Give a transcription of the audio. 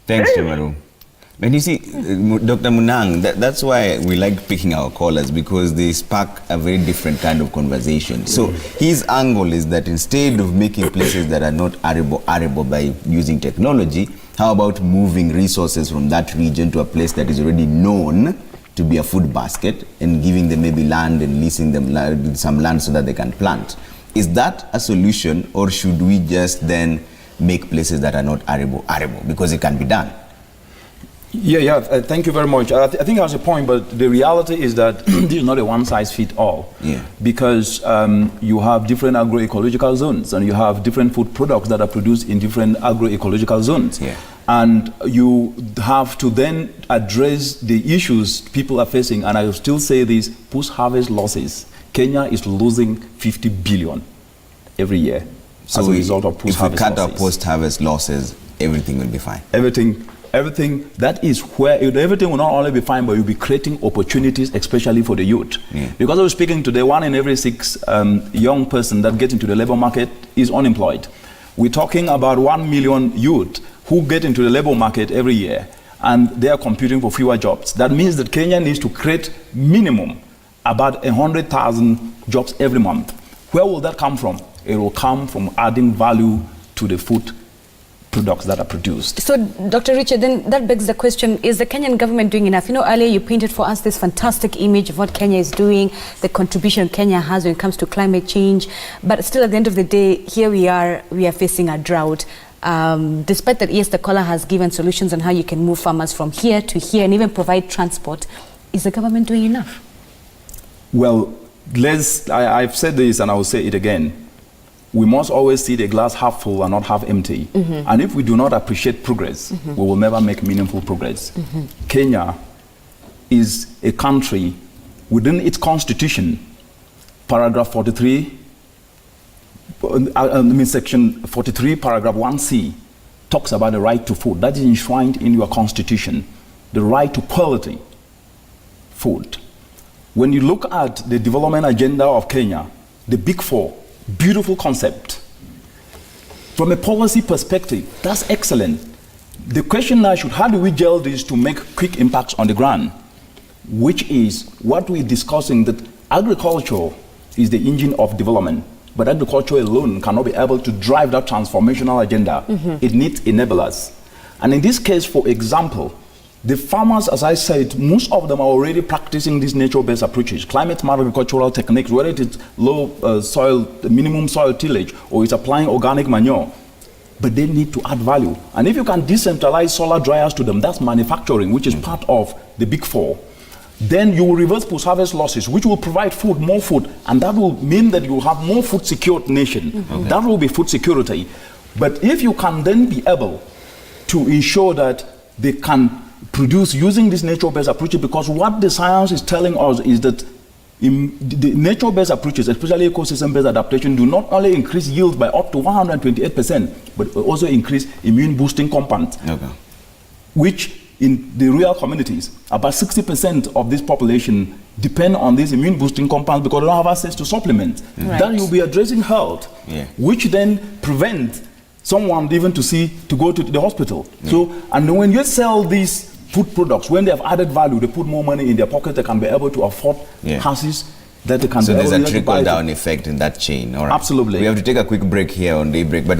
Thanks, Chimaru. And you see, Dr. Munang, that's why we like picking our callers, because they spark a very different kind of conversation. So his angle is that instead of making places that are not arable by using technology, how about moving resources from that region to a place that is already known to be a food basket and giving them maybe land and leasing them some land so that they can plant? Is that a solution, or should we just then make places that are not arable? Because it can be done. Yeah, thank you very much. I think that's a point, but the reality is that this is not a one-size-fits-all. Yeah. Because you have different agroecological zones, and you have different food products that are produced in different agroecological zones. Yeah. And you have to then address the issues people are facing, and I will still say this, post-harvest losses. Kenya is losing 50 billion every year as a result of post-harvest losses. If we cut our post-harvest losses, everything will be fine. Everything, that is where everything will not only be fine, but you'll be creating opportunities, especially for the youth. Yeah. Because I was speaking today, 1 in every 6 young person that get into the labor market is unemployed. We're talking about 1 million youth who get into the labor market every year, and they are competing for fewer jobs. That means that Kenya needs to create minimum about 100,000 jobs every month. Where will that come from? It will come from adding value to the food products that are produced. So, Dr. Richard, then that begs the question, is the Kenyan government doing enough? You know, earlier you painted for us this fantastic image of what Kenya is doing, the contribution Kenya has when it comes to climate change, but still at the end of the day, here we are facing a drought. Despite that, yes, the caller has given solutions on how you can move farmers from here to here and even provide transport. Is the government doing enough? Well, I've said this and I will say it again. We must always see the glass half full and not half empty. And if we do not appreciate progress, we will never make meaningful progress. Kenya is a country within its constitution, paragraph 43, section 43, paragraph 1C, talks about the right to food. That is enshrined in your constitution, the right to quality food. When you look at the development agenda of Kenya, the Big Four, beautiful concept. From a policy perspective, that's excellent. The question now should, how do we gel this to make quick impacts on the ground? Which is what we're discussing, that agriculture is the engine of development, but agriculture alone cannot be able to drive that transformational agenda. It needs enablers. And in this case, for example, the farmers, as I said, most of them are already practicing these nature-based approaches, climate-smart agricultural techniques, whether it is low soil, minimum soil tillage, or it's applying organic manure. But they need to add value. And if you can decentralize solar dryers to them, that's manufacturing, which is part of the Big Four. Then you will reverse post-harvest losses, which will provide food, more food, and that will mean that you will have more food-secured nation. That will be food security. But if you can then be able to ensure that they can produce using this nature-based approaches, because what the science is telling us is that the nature-based approaches, especially ecosystem-based adaptation, do not only increase yield by up to 128%, but also increase immune-boosting compounds, which in the rural communities, about 60% of this population depend on these immune-boosting compounds because they don't have access to supplements. Then you'll be addressing health, which then prevent someone even to go to the hospital. So, and when you sell these food products, when they have added value, they put more money in their pocket, they can be able to afford houses that they can be able to buy. So there's a trickle-down effect in that chain. All right. Absolutely. We have to take a quick break here on Daybreak. But